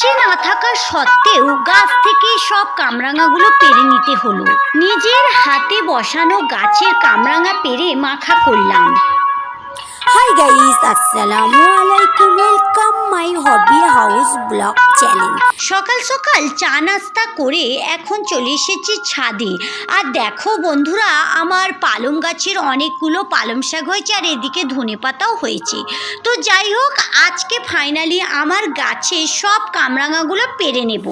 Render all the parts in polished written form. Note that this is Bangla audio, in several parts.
ইচ্ছে না থাকা সত্ত্বেও গাছ থেকে সব কামরাঙাগুলো পেরে নিতে হলো। নিজের হাতে বসানো গাছের কামরাঙা পেরে মাখা করলাম। হাই গাইস, আসসালামু আলাইকুম, welcome my hobby house blog channel. সকাল সকাল চা নাস্তা করে এখন চলে এসেছি ছাদে। আর দেখো বন্ধুরা, আমার পালং গাছের অনেকগুলো পালং শাক হয়েছে আর এদিকে ধনেপাতাও হয়েছে। তো যাই হোক, আজকে ফাইনালি আমার গাছে সব কামরাঙাগুলো পেরে নেব।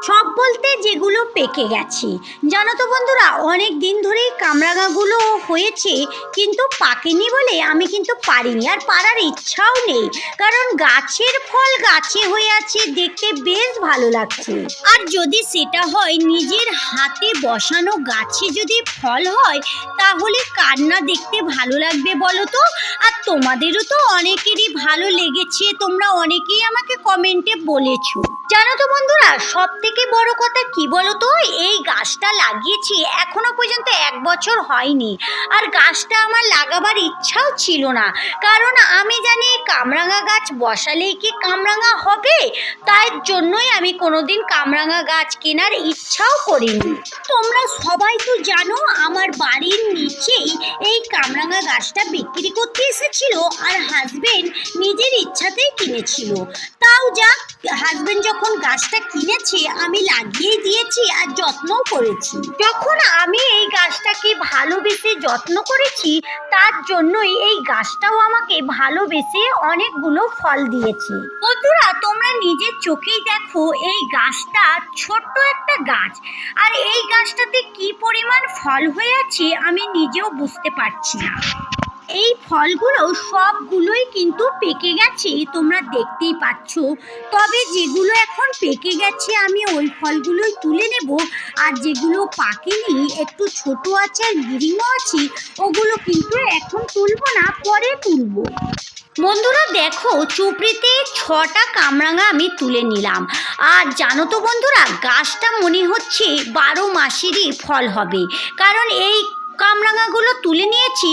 সব বলতে যেগুলো পেকে গেছে। জানো তো বন্ধুরা, অনেক দিন ধরেই কামরাঙাগুলো হয়েছে কিন্তু পাকেনি বলে আমি কিন্তু পারিনি, আর পারার ইচ্ছাও নেই, কারণ গাছের ফল গাছে হয়ে আছে, দেখতে বেশ ভালো লাগছে। আর যদি সেটা হয় নিজের হাতে বসানো গাছে যদি ফল হয়, তাহলে কার না দেখতে ভালো লাগবে বলো তো। আর তোমাদেরও তো অনেকেরই ভালো লেগেছে, তোমরা অনেকেই আমাকে কমেন্টে বলেছো। জানো তো বন্ধুরা, সব থেকে বড় কথা কি বলো তো, এই গাছটা লাগিয়েছি এখনো পর্যন্ত 1 বছর হয়নি। আর গাছটা আমার লাগাবার ইচ্ছাও ছিল না, কারণ আমি জানি কামরাঙা গাছ বসালেই কি কামরাঙা হবে, তাই জন্যই আমি কোনোদিন কামরাঙা গাছ কেনার ইচ্ছাও করিনি। তোমরা সবাই তো জানো আমার বাড়ির নিচেই এই কামরাঙা গাছটা বিক্রি করতে এসেছিল, আর হাজবেন্ড নিজের ইচ্ছাতেই কিনেছিল। তাও যাক, হাজবেন্ড যখন গাছটা কিনেছে আমি লাগিয়ে দিয়েছি আর যত্নও করেছি। যখন আমি এই গাছটাকে ভালোবেসে যত্ন করেছি, তার জন্যই এই গাছটাও আমাকে ভালোবেসে অনেকগুলো ফল দিয়েছে। বন্ধুরা, তোমরা নিজের চোখেই দেখো, এই গাছটা ছোট্ট একটা গাছ, আর এই গাছটাতে কি পরিমাণ ফল হয়ে আছে আমি নিজেও বুঝতে পারছি না। এই ফলগুলো সবগুলোই কিন্তু পেকে গেছে, তোমরা দেখতেই পাচ্ছ। তবে যেগুলো এখন পেকে গেছে আমি ওই ফলগুলোই তুলে নেব, আর যেগুলো পাকেনি একটু ছোট আছে আর গিরিমও আছে, ওগুলো কিন্তু এখন তুলবো না, পরে তুলবো। বন্ধুরা দেখো, চুপড়িতে 6টা কামরাঙা আমি তুলে নিলাম। আর জানো তো বন্ধুরা, গাছটা মনে হচ্ছে 12 মাসেরই ফল হবে, কারণ এই কামরাঙাগুলো তুলে নিয়েছি,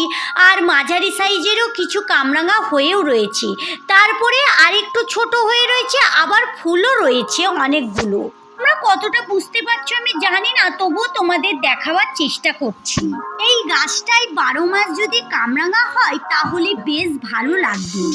আর মাঝারি সাইজেরও কিছু কামরাঙা হয়েও রয়েছে, তারপরে আরেকটু ছোট হয়ে রয়েছে, আবার ফুলও রয়েছে অনেকগুলো। তোমরা কতটা বুঝতে পারছো আমি জানি না, তবুও তোমাদের দেখাবার চেষ্টা করছি। এই গাছটায় 12 মাস যদি কামরাঙা হয় তাহলে বেশ ভালো লাগবে।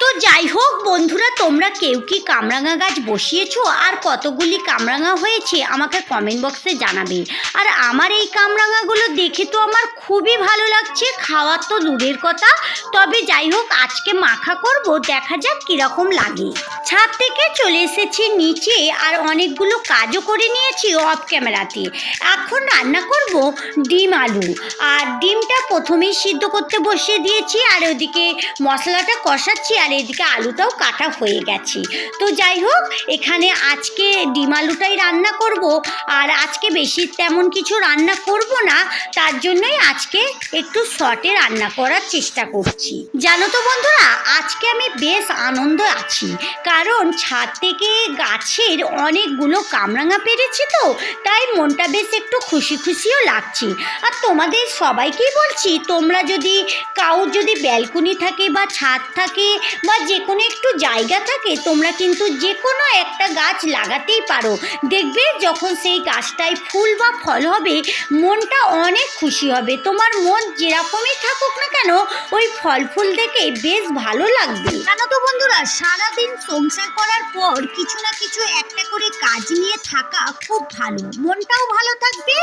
তো যাই হোক বন্ধুরা, তোমরা কেউ কি কামরাঙা গাছ বসিয়েছো আর কতগুলি কামরাঙা হয়েছে আমাকে কমেন্ট বক্সে জানাবে। আর আমার এই কামরাঙাগুলো দেখে তো আমার খুবই ভালো লাগছে, খাওয়ার তো দূরের কথা। তবে যাই হোক, আজকে মাখা করব, দেখা যাক কীরকম লাগে। ছাদ থেকে চলে এসেছি নিচে, আর অনেকগুলো কাজও করে নিয়েছি অফ ক্যামেরাতে। এখন রান্না করব ডিম আলু, আর ডিমটা প্রথমেই সিদ্ধ করতে বসিয়ে দিয়েছি, আর ওদিকে মশলাটা কষাচ্ছি, আর এদিকে আলুটাও কাটা হয়ে গেছে। তো যাই হোক, এখানে আজকে ডিম আলুটাই রান্না করব, আর আজকে বেশি তেমন কিছু রান্না করব না, তার জন্যই আজকে একটু শর্টে রান্না করার চেষ্টা করছি। জানো তো বন্ধুরা, আজকে আমি বেশ আনন্দ আছি, কারণ ছাদ থেকে গাছের অনেকগুলো কামরাঙা পেরেছি, তো তাই মনটা বেশ একটু খুশি খুশিও লাগছে। আর তোমাদের সবাইকেই বলছি, তোমরা যদি যদি ব্যালকনি থাকে বা ছাদ থাকে বা যে কোনো একটু জায়গা থাকে, তোমরা কিন্তু যে কোনো একটা গাছ লাগাতেই পারো। দেখবে যখন সেই গাছটায় ফুল বা ফল হবে, মনটা অনেক খুশি হবে। তোমার মন যেরকমই থাকুক না কেন, ওই ফল ফুল দেখে বেশ ভালো লাগবে। জানো তো বন্ধুরা, সারাদিন সংসার করার পর কিছু না কিছু একটা করে কাজ নিয়ে থাকা খুব ভালো, মনটাও ভালো থাকবে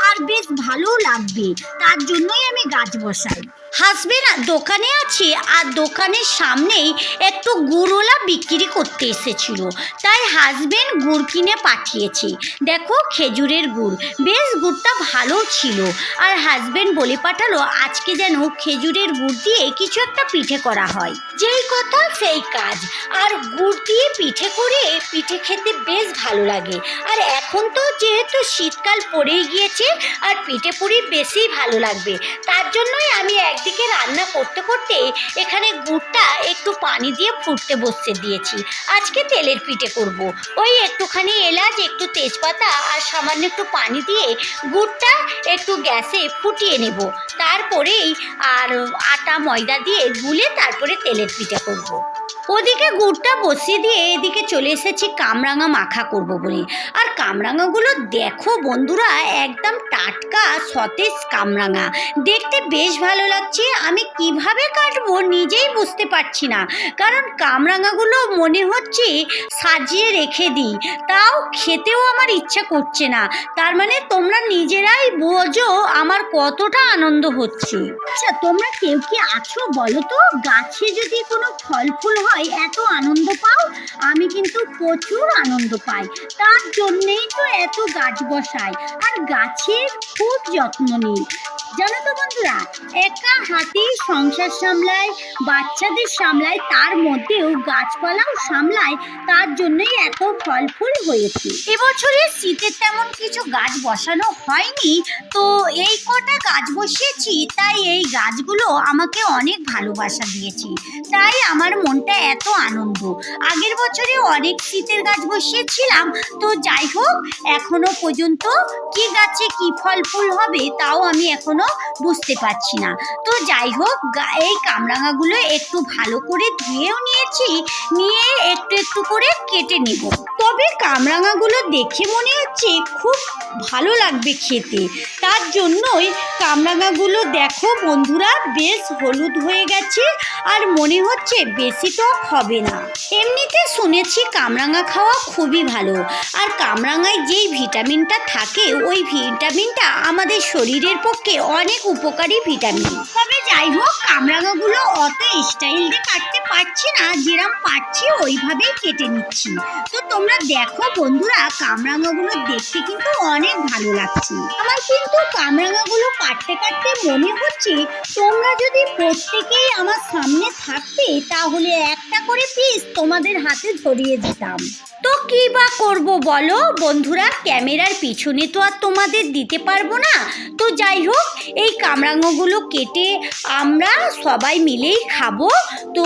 আর বেশ ভালোও লাগবে। তার জন্যই আমি গাছ বসাই। হাসবেন্ড দোকানে আছে, আর দোকানের সামনেই একটু গুড়ওয়ালা বিক্রি করতে এসেছিল, তাই হাসবেন্ড গুড় কিনে পাঠিয়েছে। দেখো, খেজুরের গুড়, বেশ গুড়টা ভালো ছিল। আর হাসবেন্ড বলে পাঠালো আজকে যেন খেজুরের গুড় দিয়ে কিছু একটা পিঠে করা হয়। যেই কথা সেই কাজ, আর গুড় দিয়ে পিঠে করে পিঠে খেতে বেশ ভালো লাগে। আর এখন তো যেহেতু শীতকাল পড়েই গিয়েছে, আর পিঠে পুরি বেশি ভালো লাগবে। তার জন্যই আমি একদিকে রান্না করতে করতে এখানে গুড়টা একটু পানি দিয়ে ফুটতে বসতে দিয়েছি। আজকে তেলের পিঠে করব। ওই একটুখানি এলাচ, একটু তেজপাতা আর সামান্য একটু পানি দিয়ে গুড়টা একটু গ্যাসে ফুটিয়ে নেব, তারপরেই আর আটা ময়দা দিয়ে গুলে তারপরে তেলের পিঠে করব। ওদিকে গুড়টা বসিয়ে দিয়ে এদিকে চলে এসেছি কামরাঙা মাখা করব বলে। আর কামরাঙাগুলো দেখো বন্ধুরা, একদম টাটকা সতেজ কামরাঙা, দেখতে বেশ ভালো লাগছে। আমি কিভাবে কাটবো নিজেই বুঝতে পারছি না, কারণ কামরাঙাগুলো মনে হচ্ছে সাজিয়ে রেখে দিই, তাও খেতেও আমার ইচ্ছা করছে না। তার মানে তোমরা নিজেরাই বোঝো আমার কতটা আনন্দ হচ্ছে। আচ্ছা, তোমরা কেউ কি আছো বলো তো, গাছে যদি কোনো ফল ফুল হয় এত আনন্দ পাও? আমি কিন্তু প্রচুর আনন্দ পাই, তার জন্যেই তো এত গাছ বসাই আর গাছের খুব যত্ন নিই। জানো তো বন্ধুরা, একা হাতেই সংসার সামলায়, বাচ্চাদের সামলায়, তার মধ্যেও গাছপালাও সামলায়, তার জন্যই এত ফল ফুল হয়েছে। এবছরে শীতের তেমন কিছু গাছ বসানো হয়নি, তো এই কটা গাছ বসিয়েছি, তাই এই গাছগুলো আমাকে অনেক ভালোবাসা দিয়েছে, তাই আমার মনটা এত আনন্দ। আগের বছরে অনেক শীতের গাছ বসিয়েছিলাম, তো যাই হোক, এখনো পর্যন্ত কি গাছে কি ফল ফুল হবে তাও আমি এখনো বুঝতে পারছি না। তো যাই হোক, এই কামরাঙাগুলো একটু ভালো করে ধুয়েও নিয়েছি, নিয়ে একটু একটু করে কেটে নেব। তবে কামরাঙাগুলো দেখে মনে হচ্ছে খুব ভালো লাগবে খেতে, তার জন্যই কামরাঙাগুলো দেখো বন্ধুরা বেশ হলুদ হয়ে গেছে, আর মনে হচ্ছে বেশি টক হবে না। এমনিতে শুনেছি কামরাঙা খাওয়া খুবই ভালো, আর কামরাঙায় যেই ভিটামিনটা থাকে ওই ভিটামিনটা আমাদের শরীরের পক্ষে অনেক উপকারী ভিটামিন। তবে যাই হোক, কামরাঙাগুলো অত স্টাইল দিয়ে কাটতে পারছি না, যেরকম পারছি ওইভাবেই কেটে নিচ্ছি। তো তোমরা দেখো বন্ধুরা, কামরাঙাগুলো দেখতে কিন্তু অনেক ভালো লাগছে। আমার কিন্তু কামরাঙাগুলো কাটতে কাটতে মনে হচ্ছে তোমরা যদি প্রত্যেকেই আমার সামনে থাকতে, তাহলে একটা করে পিস তোমাদের হাতে ধরিয়ে দিতাম। তো কি বা করবো বলো বন্ধুরা, ক্যামেরার পিছনে তো আর তোমাদের দিতে পারবো না। তো যাই হোক, এই কামরাঙাগুলো কেটে আমরা সবাই মিলেই খাবো। তো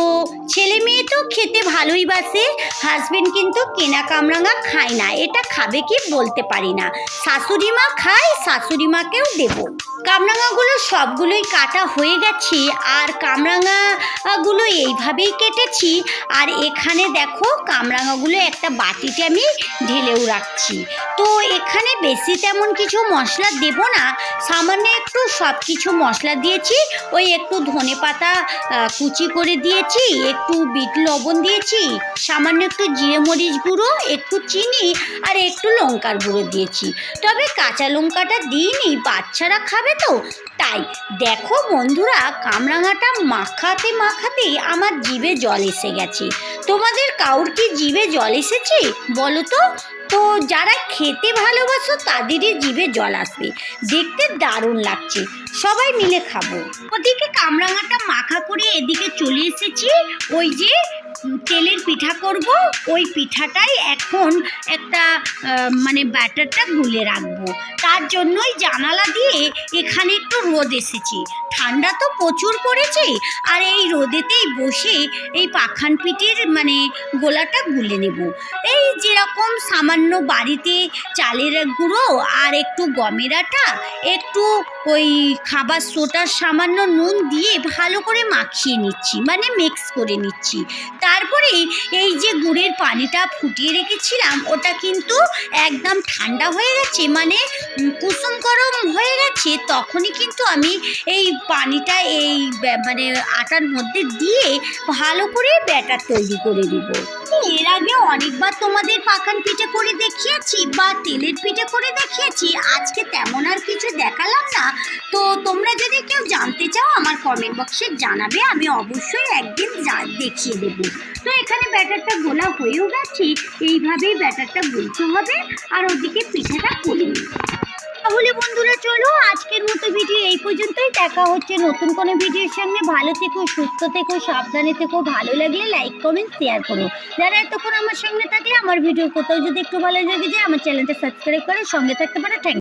ছেলে মেয়ে তো খেতে ভালোই বাসে, হাজবেন্ড কিন্তু কেনা কামরাঙা খায় না, এটা খাবে কি বলতে পারি না। শাশুড়ি মা খায়, শাশুড়ি মাকেও দেবো। কামরাঙাগুলো সবগুলোই কাটা হয়ে গেছে, আর কামরাঙাগুলো এইভাবেই কেটেছি। আর এখানে দেখো কামরাঙাগুলো একটা বাটিতে আমি ঢেলেও রাখছি। তো এখানে বেশি তেমন কিছু মশলা দেব না, সামান্য একটু সব কিছু মশলা দিয়েছি। ওই একটু ধনে পাতা কুচি করে দিয়েছি, একটু বিট লবণ দিয়েছি, সামান্য একটু জিরে মরিচ গুঁড়ো, একটু চিনি আর একটু লঙ্কার গুঁড়ো দিয়েছি। তবে কাঁচা লঙ্কাটা দিইনি, বাচ্চারা খাবে তো তাই। দেখো বন্ধুরা, কামরাঙাটা মাখাতে মাখাতে আমার জিভে জল এসে গেছে। তোমাদের কাউর কি জিভে জল এসেছে বলো তো? তো যারা খেতে ভালোবাসো তাদেরই জিভে জল আসবে, দেখতে দারুণ লাগছে। সবাই মিলে খাবো। ওদিকে কামরাঙাটা মাখা করে এদিকে চলে এসেছি, ওই যে তেলের পিঠা করব, ওই পিঠাটাই এখন একটা মানে ব্যাটারটা গুলে রাখবো। তার জন্যই জানালা দিয়ে এখানে একটু রোদ এসেছে, ঠান্ডা তো প্রচুর পড়েছে, আর এই রোদেতেই বসে এই পাখান পিঠের মানে গোলাটা গুলে নেব। এই যেরকম সামান্য বাড়িতে চালের গুঁড়ো আর একটু গমের আটা, একটু ওই খাবার সোডার সামান্য নুন দিয়ে ভালো করে মাখিয়ে নিচ্ছি, মানে মিক্স করে নিচ্ছি। তারপরে এই যে গুড়ের পানিটা ফুটিয়ে রেখেছিলাম, ওটা কিন্তু একদম ঠান্ডা হয়ে গেছে, মানে কুসুম গরম হয়ে গেছে। তখনই কিন্তু আমি এই পানিটা এই মানে আটার মধ্যে দিয়ে ভালো করে ব্যাটার তৈরি করে দিব। এর আগে অনেকবার তোমাদের পাখান পিঠে করে দেখিয়েছি বা তেলের পিঠে করে দেখিয়েছি, আজকে তেমন আর কিছু দেখালাম না। তো তোমরা যদি কেউ জানতে চাও আমার কমেন্ট বক্সে জানাবে, আমি অবশ্যই একদিন দেখিয়ে দেবো। তো এখানে ব্যাটারটা গোলা হয়েও গেছে, এইভাবেই ব্যাটারটা গুলতে হবে, আর ওদিকে পিঠাটা করে নিই। তাহলে বন্ধুরা চলো, আজকের মতো ভিডিও এই পর্যন্তই। দেখা হচ্ছে নতুন কোনো ভিডিওর সঙ্গে। ভালো থেকো, সুস্থ থেকো, সাবধানে থেকো। ভালো লাগলে লাইক কমেন্ট শেয়ার করো। যারা এতক্ষণ আমার সঙ্গে থাকলে, আমার ভিডিও কোথাও যদি একটু ভালো লেগে যায়, আমার চ্যানেলটা সাবস্ক্রাইব করে সঙ্গে থাকতে পারো। থ্যাংক